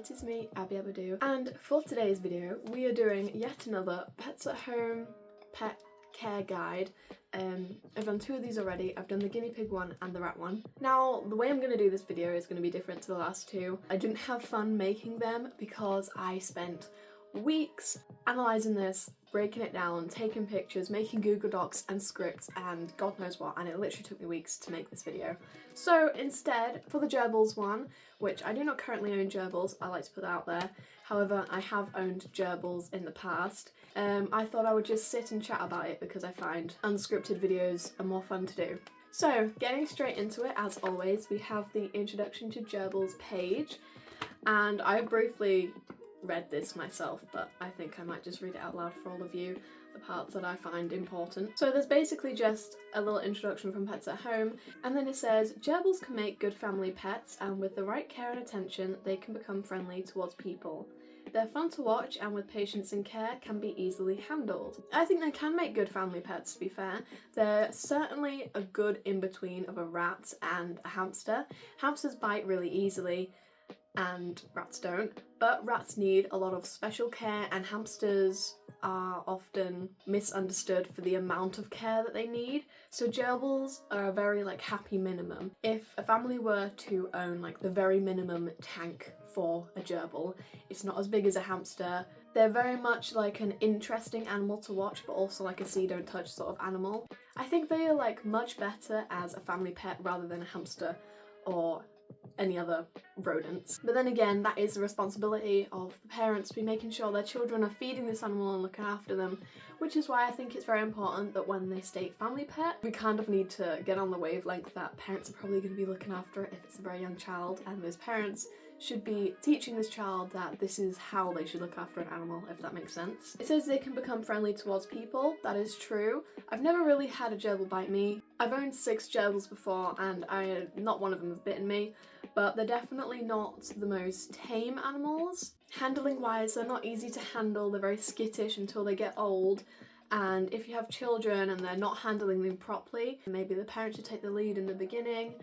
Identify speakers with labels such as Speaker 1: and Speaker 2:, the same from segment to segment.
Speaker 1: it is me, Abbayabbadoo, and for today's video we are doing yet another Pets at Home pet care guide. I've done two of these already. I've done the guinea pig one and the rat one. Now, the way I'm going to do this video is going to be different to the last two. I didn't have fun making them because I spent weeks analysing this, breaking it down, taking pictures, making Google Docs and scripts and God knows what, and it literally took me weeks to make this video. So instead, for the gerbils one, which I do not currently own gerbils, I like to put that out there, however I have owned gerbils in the past, I thought I would just sit and chat about it because I find unscripted videos are more fun to do. So getting straight into it, as always, we have the Introduction to Gerbils page, and I briefly read this myself, but I think I might just read it out loud for all of you, the parts that I find important. So there's basically just a little introduction from Pets at Home, and then it says, gerbils can make good family pets, and with the right care and attention, they can become friendly towards people. They're fun to watch, and with patience and care, can be easily handled. I think they can make good family pets, to be fair. They're certainly a good in-between of a rat and a hamster. Hamsters bite really easily, and rats don't, but rats need a lot of special care, and hamsters are often misunderstood for the amount of care that they need. So gerbils are a very happy minimum. If a family were to own the very minimum tank for a gerbil, it's not as big as a hamster. They're very much an interesting animal to watch, but also a see don't touch sort of animal. I think they are much better as a family pet rather than a hamster or any other rodents. But then again, that is the responsibility of the parents to be making sure their children are feeding this animal and looking after them, which is why I think it's very important that when they state family pet, we kind of need to get on the wavelength that parents are probably going to be looking after it if it's a very young child, and those parents should be teaching this child that this is how they should look after an animal, if that makes sense. It says they can become friendly towards people. That is true. I've never really had a gerbil bite me. I've owned 6 gerbils before and not one of them has bitten me, but they're definitely not the most tame animals. Handling wise, they're not easy to handle. They're very skittish until they get old. And if you have children and they're not handling them properly, maybe the parent should take the lead in the beginning.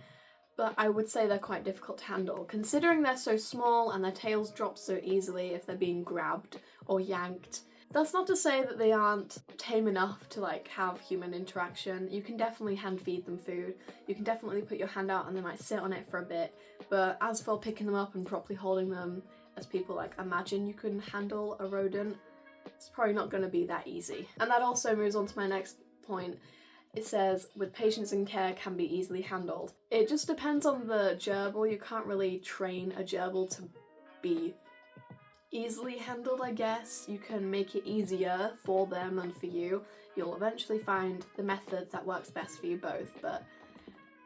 Speaker 1: But I would say they're quite difficult to handle, considering they're so small and their tails drop so easily if they're being grabbed or yanked. That's not to say that they aren't tame enough to have human interaction. You can definitely hand feed them food. You can definitely put your hand out and they might sit on it for a bit. But as for picking them up and properly holding them, as people imagine you couldn't handle a rodent, it's probably not going to be that easy. And that also moves on to my next point. It says, with patience and care can be easily handled. It just depends on the gerbil. You can't really train a gerbil to be easily handled, I guess. You can make it easier for them and for you. You'll eventually find the method that works best for you both, but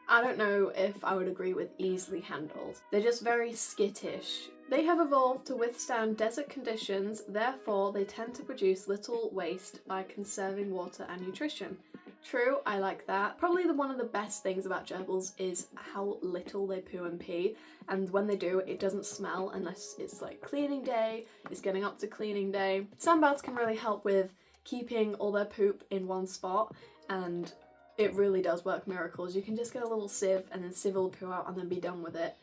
Speaker 1: I don't know if I would agree with easily handled. They're just very skittish. They have evolved to withstand desert conditions, therefore they tend to produce little waste by conserving water and nutrition. True, I like that. Probably one of the best things about gerbils is how little they poo and pee, and when they do, it doesn't smell unless it's cleaning day, it's getting up to cleaning day. Sandbaths can really help with keeping all their poop in one spot, and it really does work miracles. You can just get a little sieve and then sieve all the poo out and then be done with it.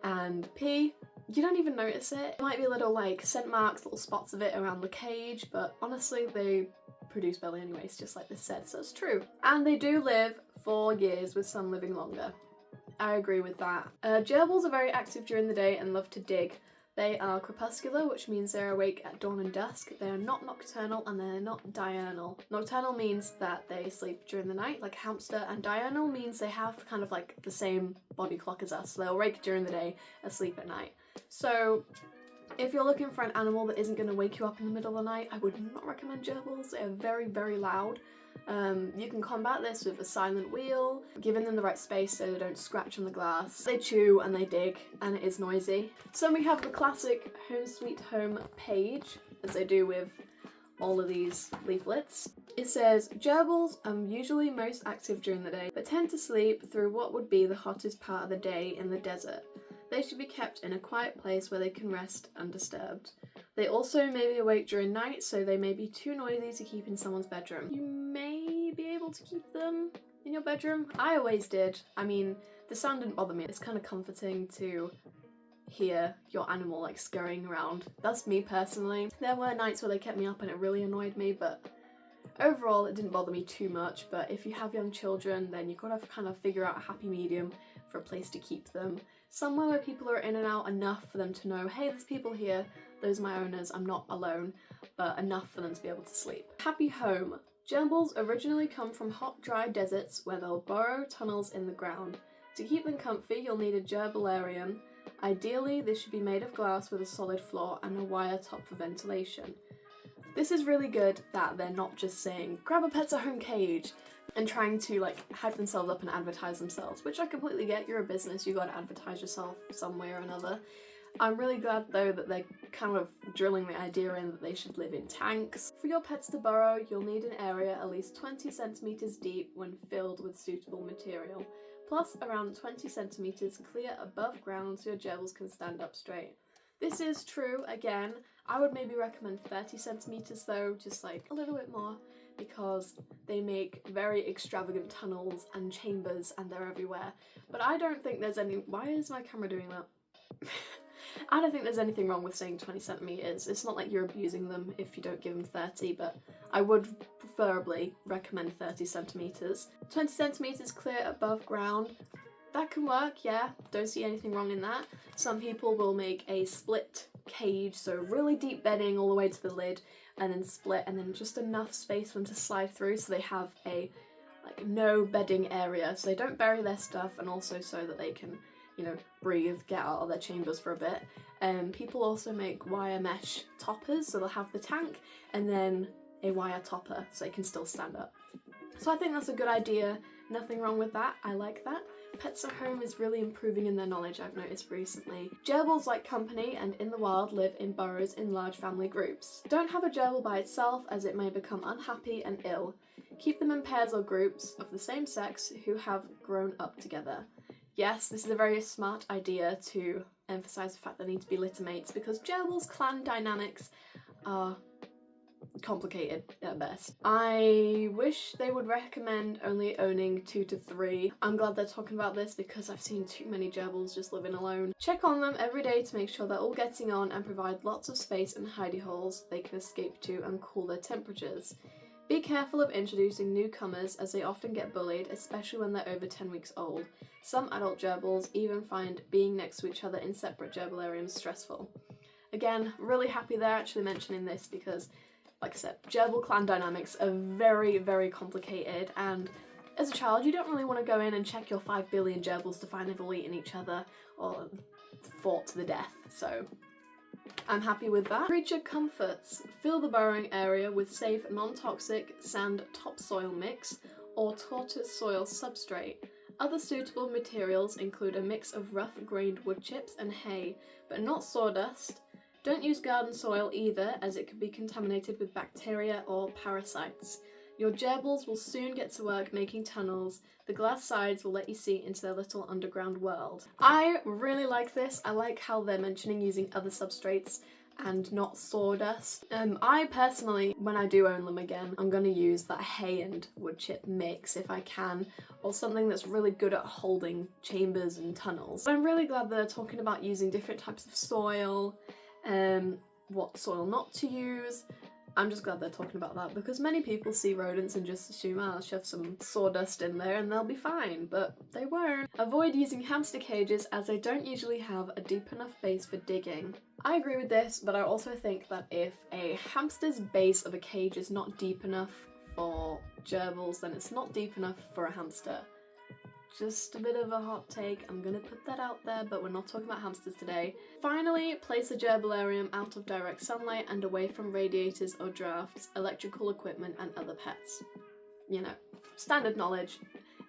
Speaker 1: And pee, you don't even notice it. There might be little scent marks, little spots of it around the cage, but honestly they produce barely any waste, just like this said, so it's true. And they do live for years, with some living longer. I agree with that. Gerbils are very active during the day and love to dig. They are crepuscular, which means they're awake at dawn and dusk. They are not nocturnal and they're not diurnal. Nocturnal means that they sleep during the night, like a hamster, and diurnal means they have kind of the same body clock as us. So they're awake during the day, asleep at night. So if you're looking for an animal that isn't going to wake you up in the middle of the night, I would not recommend gerbils. They are very, very loud. You can combat this with a silent wheel, giving them the right space so they don't scratch on the glass. They chew and they dig, and it is noisy. So we have the classic Home Sweet Home page, as they do with all of these leaflets. It says, gerbils are usually most active during the day, but tend to sleep through what would be the hottest part of the day in the desert. They should be kept in a quiet place where they can rest undisturbed. They also may be awake during night, so they may be too noisy to keep in someone's bedroom. You may be able to keep them in your bedroom. I always did. I mean, the sound didn't bother me. It's kind of comforting to hear your animal like scurrying around. That's me personally. There were nights where they kept me up and it really annoyed me, but overall it didn't bother me too much. But if you have young children, then you've got to kind of figure out a happy medium for a place to keep them. Somewhere where people are in and out enough for them to know, hey, there's people here, those are my owners, I'm not alone, but enough for them to be able to sleep. Happy home. Gerbils originally come from hot, dry deserts where they'll burrow tunnels in the ground. To keep them comfy, you'll need a gerbilarium. Ideally, this should be made of glass with a solid floor and a wire top for ventilation. This is really good that they're not just saying, grab a Pets at Home cage, and trying to like hype themselves up and advertise themselves, which I completely get. You're a business, you gotta advertise yourself some way or another. I'm really glad though that they're kind of drilling the idea in that they should live in tanks. For your pets to burrow, you'll need an area at least 20 centimeters deep when filled with suitable material, plus around 20 centimeters clear above ground so your gerbils can stand up straight. This is true, again. I would maybe recommend 30 centimeters though, just like a little bit more, because they make very extravagant tunnels and chambers and they're everywhere. But I don't think there's any— why is my camera doing that? I don't think there's anything wrong with saying 20 centimeters. It's not like you're abusing them if you don't give them 30, but I would preferably recommend 30 centimeters. 20 centimeters clear above ground. That can work, yeah, don't see anything wrong in that. Some people will make a split cage, so really deep bedding all the way to the lid, and then split, and then just enough space for them to slide through so they have a like no bedding area, so they don't bury their stuff, and also so that they can, you know, breathe, get out of their chambers for a bit. People also make wire mesh toppers, so they'll have the tank and then a wire topper so they can still stand up. So I think that's a good idea, nothing wrong with that, I like that. Pets at Home is really improving in their knowledge, I've noticed recently. Gerbils like company and in the wild live in burrows in large family groups. Don't have a gerbil by itself as it may become unhappy and ill. Keep them in pairs or groups of the same sex who have grown up together. Yes, this is a very smart idea to emphasise the fact they need to be litter mates, because gerbils' clan dynamics are complicated at best. I wish they would recommend only owning 2 to 3. I'm glad they're talking about this because I've seen too many gerbils just living alone. Check on them every day to make sure they're all getting on and provide lots of space and hidey holes they can escape to and cool their temperatures. Be careful of introducing newcomers as they often get bullied, especially when they're over 10 weeks old. Some adult gerbils even find being next to each other in separate gerbilariums stressful. Again, really happy they're actually mentioning this because, like I said, gerbil clan dynamics are very, very complicated, and as a child you don't really want to go in and check your 5 billion gerbils to find they've all eaten each other or fought to the death, so I'm happy with that. Creature comforts. Fill the burrowing area with safe, non-toxic sand topsoil mix or tortoise soil substrate. Other suitable materials include a mix of rough-grained wood chips and hay, but not sawdust. Don't use garden soil either, as it could be contaminated with bacteria or parasites. Your gerbils will soon get to work making tunnels. The glass sides will let you see into their little underground world. I really like this. I like how they're mentioning using other substrates and not sawdust. I personally, when I do own them again, I'm going to use that hay and wood chip mix if I can, or something that's really good at holding chambers and tunnels. But I'm really glad they're talking about using different types of soil, what soil not to use. I'm just glad they're talking about that because many people see rodents and just assume, I'll shove some sawdust in there and they'll be fine, but they won't. Avoid using hamster cages as they don't usually have a deep enough base for digging. I agree with this, but I also think that if a hamster's base of a cage is not deep enough for gerbils, then it's not deep enough for a hamster. Just a bit of a hot take, I'm gonna put that out there, but we're not talking about hamsters today. Finally, place a gerbilarium out of direct sunlight and away from radiators or drafts, electrical equipment and other pets. You know, standard knowledge,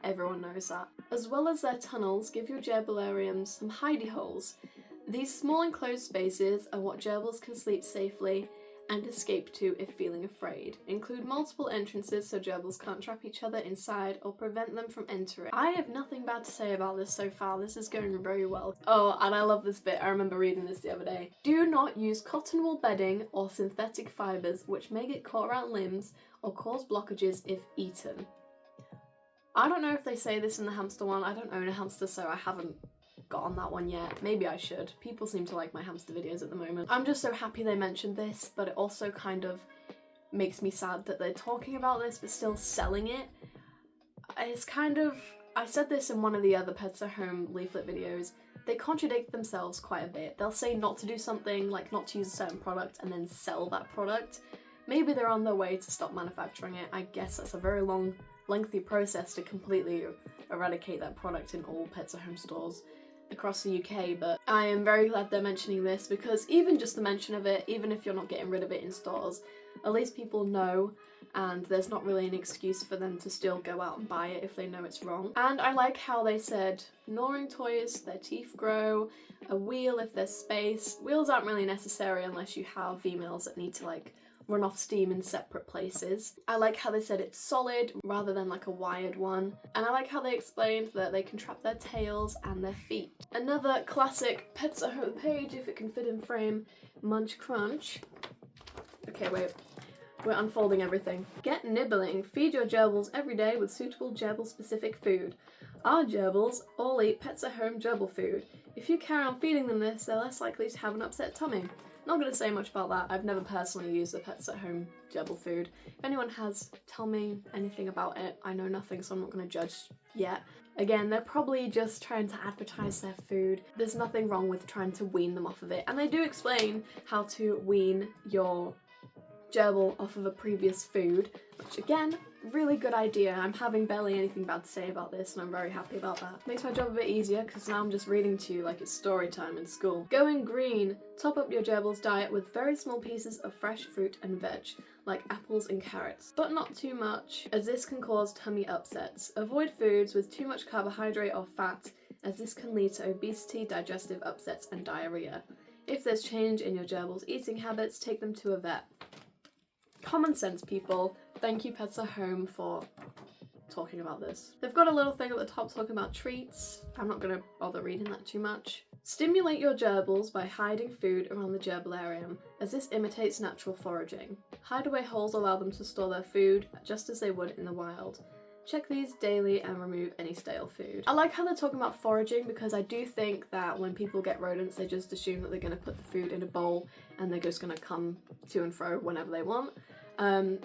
Speaker 1: everyone knows that. As well as their tunnels, give your gerbilariums some hidey holes. These small enclosed spaces are what gerbils can sleep safely and escape to if feeling afraid. Include multiple entrances so gerbils can't trap each other inside or prevent them from entering. I have nothing bad to say about this so far, this is going very well. Oh, and I love this bit, I remember reading this the other day. Do not use cotton wool bedding or synthetic fibres which may get caught around limbs or cause blockages if eaten. I don't know if they say this in the hamster one, I don't own a hamster so I haven't got on that one yet. Maybe I should. People seem to like my hamster videos at the moment. I'm just so happy they mentioned this, but it also kind of makes me sad that they're talking about this but still selling it. It's kind of, I said this in one of the other Pets at Home leaflet videos, they contradict themselves quite a bit. They'll say not to do something, like not to use a certain product, and then sell that product. Maybe they're on their way to stop manufacturing it. I guess that's a very long, lengthy process to completely eradicate that product in all Pets at Home stores across the UK, but I am very glad they're mentioning this, because even just the mention of it, even if you're not getting rid of it in stores, at least people know, and there's not really an excuse for them to still go out and buy it if they know it's wrong. And I like how they said gnawing toys, their teeth grow, a wheel if there's space. Wheels aren't really necessary unless you have females that need to like run off steam in separate places. I like how they said it's solid rather than like a wired one. And I like how they explained that they can trap their tails and their feet. Another classic Pets at Home page, if it can fit in frame, Munch Crunch. Okay, wait. We're unfolding everything. Get nibbling. Feed your gerbils every day with suitable gerbil-specific food. Our gerbils all eat Pets at Home gerbil food. If you carry on feeding them this, they're less likely to have an upset tummy. Not going to say much about that. I've never personally used the Pets at Home gerbil food. If anyone has, tell me anything about it. I know nothing, so I'm not going to judge yet. Again, they're probably just trying to advertise their food. There's nothing wrong with trying to wean them off of it. And they do explain how to wean your gerbil off of a previous food, which again, really good idea. I'm having barely anything bad to say about this and I'm very happy about that. Makes my job a bit easier because now I'm just reading to you like it's story time in school. Going green. Top up your gerbil's diet with very small pieces of fresh fruit and veg, like apples and carrots, but not too much, as this can cause tummy upsets. Avoid foods with too much carbohydrate or fat, as this can lead to obesity, digestive upsets and diarrhea. If there's change in your gerbil's eating habits, take them to a vet. Common sense, people. Thank you, Pets at Home, for talking about this. They've got a little thing at the top talking about treats. I'm not going to bother reading that too much. Stimulate your gerbils by hiding food around the gerbilarium, as this imitates natural foraging. Hideaway holes allow them to store their food, just as they would in the wild. Check these daily and remove any stale food. I like how they're talking about foraging, because I do think that when people get rodents, they just assume that they're going to put the food in a bowl and they're just going to come to and fro whenever they want.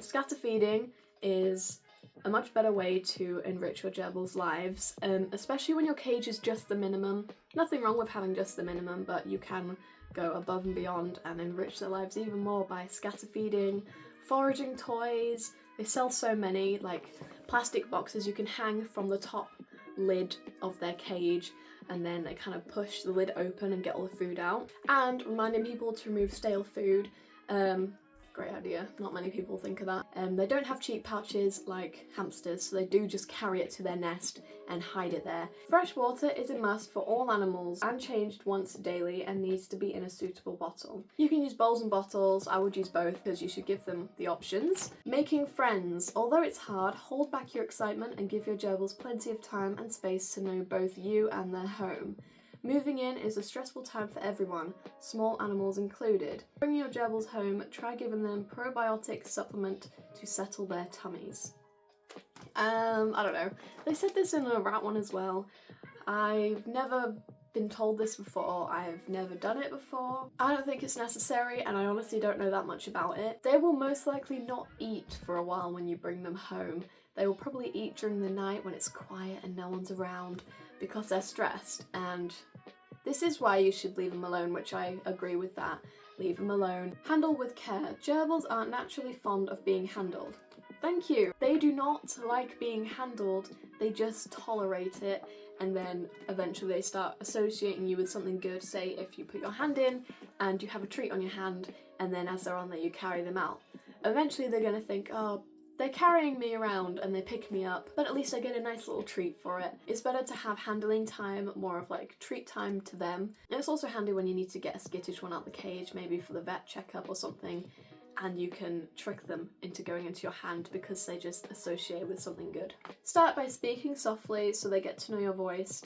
Speaker 1: Scatter feeding is a much better way to enrich your gerbils' lives, especially when your cage is just the minimum. Nothing wrong with having just the minimum, but you can go above and beyond and enrich their lives even more by scatter feeding, foraging toys. They sell so many, like plastic boxes you can hang from the top lid of their cage, and then they kind of push the lid open and get all the food out. And reminding people to remove stale food. Great idea. Not many people think of that. They don't have cheek pouches like hamsters, so they do just carry it to their nest and hide it there. Fresh water is a must for all animals and changed once daily and needs to be in a suitable bottle. You can use bowls and bottles. I would use both because you should give them the options. Making friends. Although it's hard, hold back your excitement and give your gerbils plenty of time and space to know both you and their home. Moving in is a stressful time for everyone, small animals included. Bringing your gerbils home, try giving them probiotic supplement to settle their tummies. I don't know. They said this in a rat one as well. I've never been told this before. I've never done it before. I don't think it's necessary, and I honestly don't know that much about it. They will most likely not eat for a while when you bring them home. They will probably eat during the night when it's quiet and no one's around, because they're stressed, and this is why you should leave them alone, which I agree with that. Leave them alone. Handle with care. Gerbils aren't naturally fond of being handled. Thank you. They do not like being handled, they just tolerate it, and then eventually they start associating you with something good. Say if you put your hand in and you have a treat on your hand, and then as they're on there you carry them out. Eventually they're going to think, oh, they're carrying me around and they pick me up, but at least I get a nice little treat for it. It's better to have handling time, more of like treat time to them. And it's also handy when you need to get a skittish one out the cage, maybe for the vet checkup or something, and you can trick them into going into your hand because they just associate with something good. Start by speaking softly so they get to know your voice.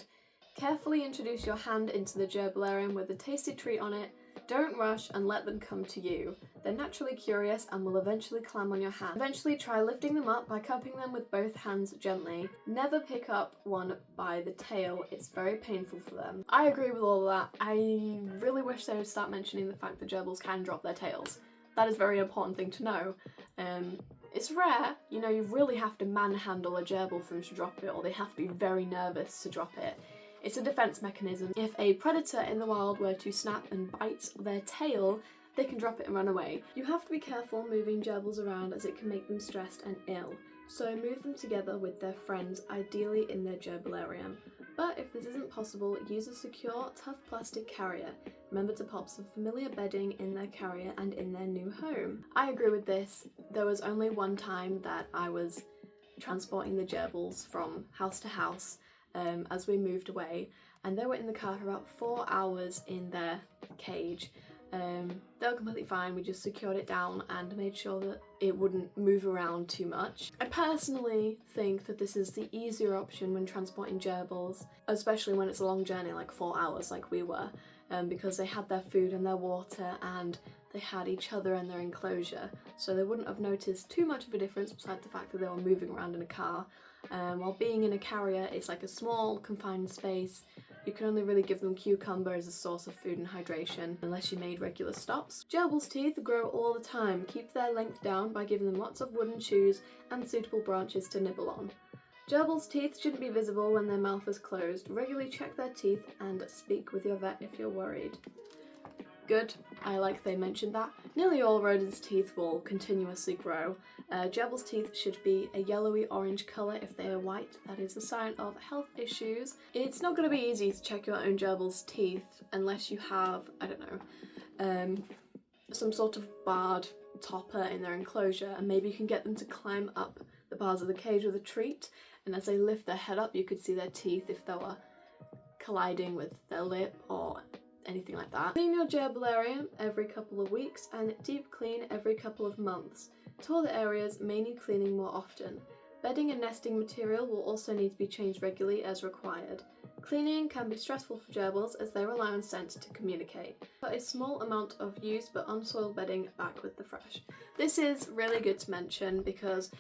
Speaker 1: Carefully introduce your hand into the gerbilarium with a tasty treat on it. Don't rush and let them come to you. They're naturally curious and will eventually climb on your hand. Eventually try lifting them up by cupping them with both hands gently. Never pick up one by the tail, it's very painful for them. I agree with all of that. I really wish they would start mentioning the fact that gerbils can drop their tails. That is a very important thing to know. It's rare, you know, you really have to manhandle a gerbil for them to drop it, or they have to be very nervous to drop it. It's a defense mechanism. If a predator in the wild were to snap and bite their tail, they can drop it and run away. You have to be careful moving gerbils around as it can make them stressed and ill. So move them together with their friends, ideally in their gerbilarium. But if this isn't possible, use a secure, tough plastic carrier. Remember to pop some familiar bedding in their carrier and in their new home. I agree with this. There was only one time that I was transporting the gerbils from house to house as we moved away, and they were in the car for about 4 hours in their cage. They were completely fine. We just secured it down and made sure that it wouldn't move around too much. I personally think that this is the easier option when transporting gerbils, especially when it's a long journey like 4 hours like we were, because they had their food and their water and they had each other in their enclosure, so they wouldn't have noticed too much of a difference besides the fact that they were moving around in a car. While being in a carrier, it's like a small confined space. You can only really give them cucumber as a source of food and hydration unless you made regular stops. Gerbils' teeth grow all the time. Keep their length down by giving them lots of wooden chews and suitable branches to nibble on. Gerbils' teeth shouldn't be visible when their mouth is closed. Regularly check their teeth and speak with your vet if you're worried. Good, I like they mentioned that. Nearly all rodents' teeth will continuously grow. Gerbils' teeth should be a yellowy orange colour. If they are white, that is a sign of health issues. It's not going to be easy to check your own gerbil's teeth unless you have, I don't know, some sort of barred topper in their enclosure, and maybe you can get them to climb up the bars of the cage with a treat, and as they lift their head up you could see their teeth if they were colliding with their lip or anything like that. Clean your gerbilarium every couple of weeks and deep clean every couple of months. Taller areas may need cleaning more often. Bedding and nesting material will also need to be changed regularly as required. Cleaning can be stressful for gerbils as they rely on scent to communicate. Put a small amount of used but unsoiled bedding back with the fresh. This is really good to mention because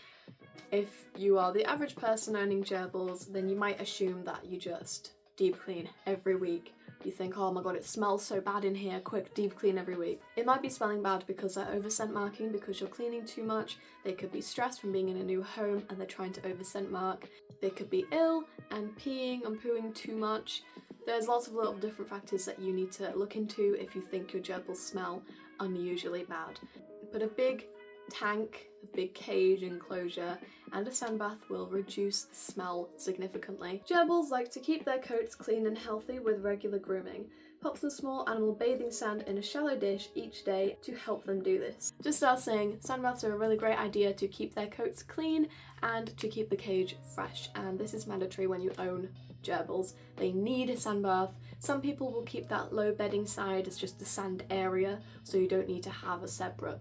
Speaker 1: if you are the average person owning gerbils, then you might assume that you just deep clean every week. You think, oh my god, it smells so bad in here, quick, deep clean every week. It might be smelling bad because they're over scent marking because you're cleaning too much. They could be stressed from being in a new home and they're trying to over scent mark. They could be ill and peeing and pooing too much. There's lots of little different factors that you need to look into if you think your gerbils smell unusually bad. But a big tank, a big cage enclosure and a sand bath will reduce the smell significantly. Gerbils like to keep their coats clean and healthy with regular grooming. Pop some small animal bathing sand in a shallow dish each day to help them do this. Just start saying sand baths are a really great idea to keep their coats clean and to keep the cage fresh, and this is mandatory when you own gerbils. They need a sand bath. Some people will keep that low bedding side as just the sand area, so you don't need to have a separate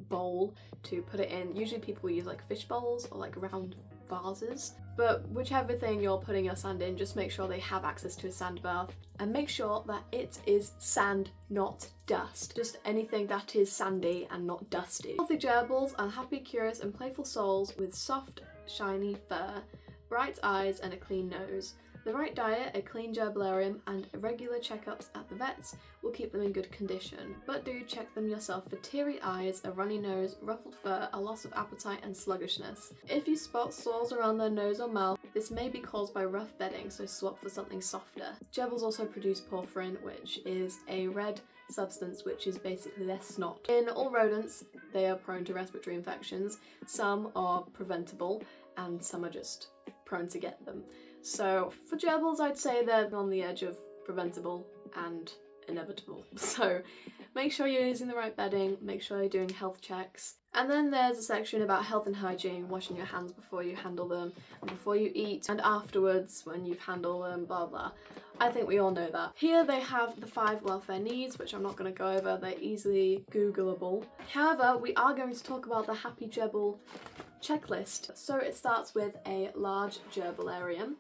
Speaker 1: bowl to put it in. Usually people use like fish bowls or like round vases, but whichever thing you're putting your sand in, just make sure they have access to a sand bath and make sure that it is sand, not dust. Just anything that is sandy and not dusty. Healthy gerbils are happy, curious and playful souls with soft, shiny fur, bright eyes and a clean nose. The right diet, a clean gerbilarium and regular checkups at the vets will keep them in good condition, but do check them yourself for teary eyes, a runny nose, ruffled fur, a loss of appetite and sluggishness. If you spot sores around their nose or mouth, this may be caused by rough bedding, so swap for something softer. Gerbils also produce porphyrin, which is a red substance which is basically their snot. In all rodents, they are prone to respiratory infections. Some are preventable and some are just prone to get them. So for gerbils, I'd say they're on the edge of preventable and inevitable. So make sure you're using the right bedding, make sure you're doing health checks. And then there's a section about health and hygiene, washing your hands before you handle them, and before you eat, and afterwards when you've handled them, blah blah. I think we all know that. Here they have the 5 welfare needs, which I'm not going to go over, they're easily Googleable. However, we are going to talk about the Happy Gerbil checklist. So it starts with a large gerbilarium.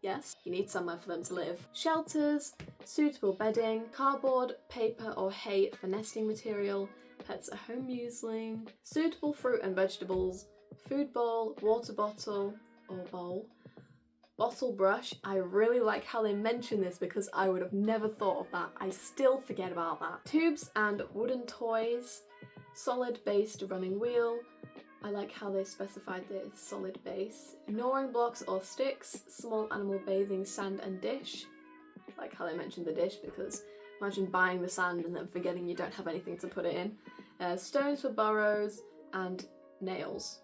Speaker 1: yes, you need somewhere for them to live. Shelters, suitable bedding, cardboard, paper or hay for nesting material, pets at home muesling, suitable fruit and vegetables, food bowl, water bottle or bowl, bottle brush. I really like how they mention this because I would have never thought of that. I still forget about that. Tubes and wooden toys, solid based running wheel. I like how they specified the solid base. Gnawing blocks or sticks, small animal bathing sand and dish. I like how they mentioned the dish because imagine buying the sand and then forgetting you don't have anything to put it in. Stones for burrows and nails.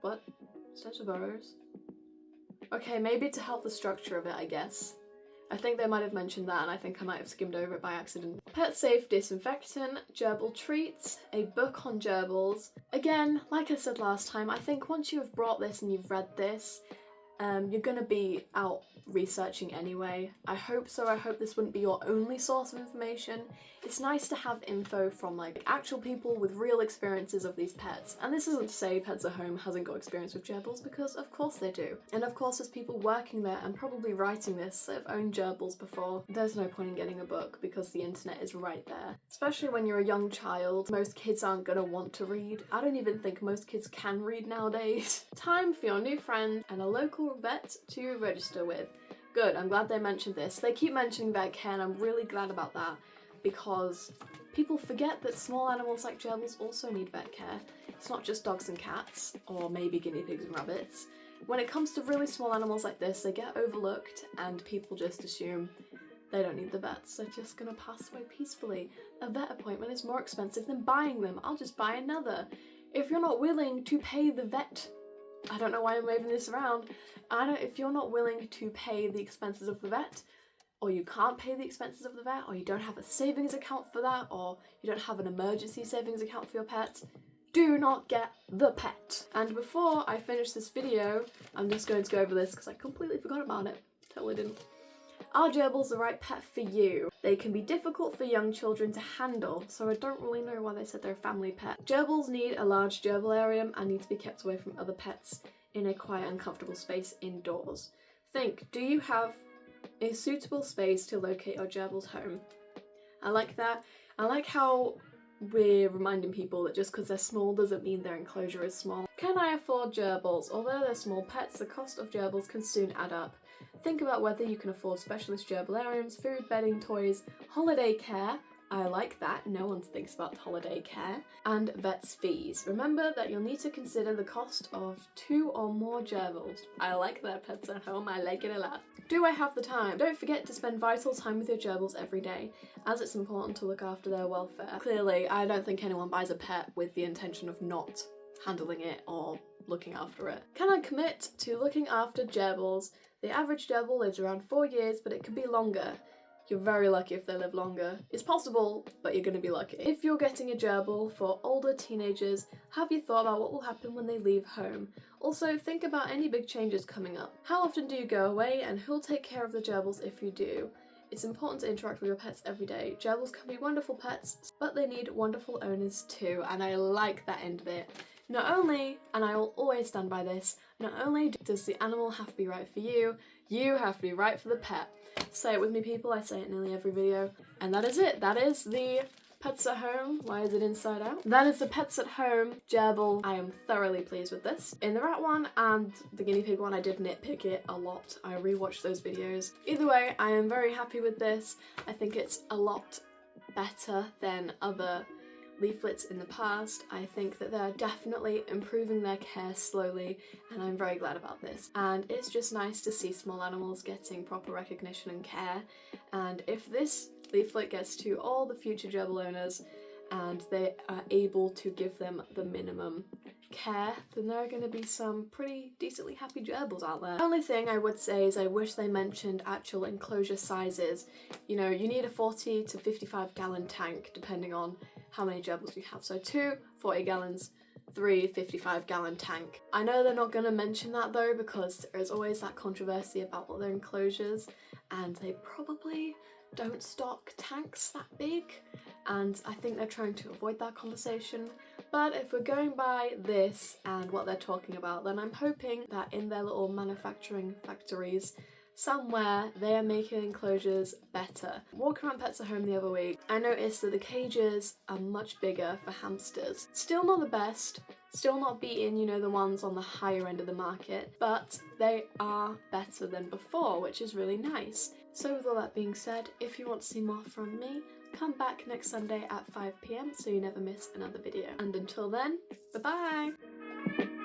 Speaker 1: What? Stones for burrows? Okay, maybe to help the structure of it, I guess. I think they might have mentioned that and I think I might have skimmed over it by accident. Pet safe disinfectant, gerbil treats, a book on gerbils. Again, like I said last time, I think once you have brought this and you've read this, you're gonna be out researching anyway. I hope so. I hope this wouldn't be your only source of information. It's nice to have info from like actual people with real experiences of these pets. And this isn't to say Pets at Home hasn't got experience with gerbils, because of course they do. And of course there's people working there and probably writing this that have owned gerbils before. There's no point in getting a book because the internet is right there. Especially when you're a young child, most kids aren't gonna want to read. I don't even think most kids can read nowadays. Time for your new friend and a local vet to register with. Good, I'm glad they mentioned this. They keep mentioning vet care and I'm really glad about that because people forget that small animals like gerbils also need vet care. It's not just dogs and cats, or maybe guinea pigs and rabbits. When it comes to really small animals like this, they get overlooked and people just assume they don't need the vets, they're just gonna pass away peacefully. A vet appointment is more expensive than buying them. I'll just buy another. If you're not willing to pay the vet, I don't know why I'm waving this around. If you're not willing to pay the expenses of the vet, or you can't pay the expenses of the vet, or you don't have a savings account for that, or you don't have an emergency savings account for your pet, do not get the pet. And before I finish this video, I'm just going to go over this because I completely forgot about it. Totally didn't. Are gerbils the right pet for you? They can be difficult for young children to handle, so I don't really know why they said they're a family pet. Gerbils need a large gerbilarium and need to be kept away from other pets in a quiet and comfortable space indoors. Think, do you have a suitable space to locate your gerbil's home? I like that. I like how we're reminding people that just because they're small doesn't mean their enclosure is small. Can I afford gerbils? Although they're small pets, the cost of gerbils can soon add up. Think about whether you can afford specialist gerbilariums, food, bedding, toys, holiday care. I like that, no one thinks about holiday care. And vet's fees. Remember that you'll need to consider the cost of 2 or more gerbils. I like that, Pets at Home, I like it a lot. Do I have the time? Don't forget to spend vital time with your gerbils every day, as it's important to look after their welfare. Clearly, I don't think anyone buys a pet with the intention of not handling it or looking after it. Can I commit to looking after gerbils? The average gerbil lives around 4 years, but it could be longer. You're very lucky if they live longer. It's possible, but you're gonna be lucky. If you're getting a gerbil for older teenagers, have you thought about what will happen when they leave home? Also, think about any big changes coming up. How often do you go away, and who'll take care of the gerbils if you do? It's important to interact with your pets every day. Gerbils can be wonderful pets, but they need wonderful owners too, and I like that end bit. Not only, and I will always stand by this, not only does the animal have to be right for you, you have to be right for the pet. Say it with me, people, I say it in nearly every video. And that is it. That is the Pets at Home. Why is it inside out? That is the Pets at Home gerbil. I am thoroughly pleased with this. In the rat one and the guinea pig one, I did nitpick it a lot. I rewatched those videos. Either way, I am very happy with this. I think it's a lot better than other leaflets in the past. I think that they're definitely improving their care slowly, and I'm very glad about this. And it's just nice to see small animals getting proper recognition and care. And if this leaflet gets to all the future gerbil owners and they are able to give them the minimum care, then there are going to be some pretty decently happy gerbils out there. The only thing I would say is I wish they mentioned actual enclosure sizes. You know, you need a 40 to 55 gallon tank depending on how many gerbils you have. So 2 40 gallons, 3 55 gallon tank. I know they're not going to mention that though, because there is always that controversy about other enclosures, and they probably don't stock tanks that big, and I think they're trying to avoid that conversation. But if we're going by this and what they're talking about, then I'm hoping that in their little manufacturing factories, somewhere they are making enclosures better. Walking around Pets at Home the other week, I noticed that the cages are much bigger for hamsters. Still not the best, still not beating, you know, the ones on the higher end of the market, but they are better than before, which is really nice. So with all that being said, if you want to see more from me, come back next Sunday at 5 PM so you never miss another video. And until then, bye bye!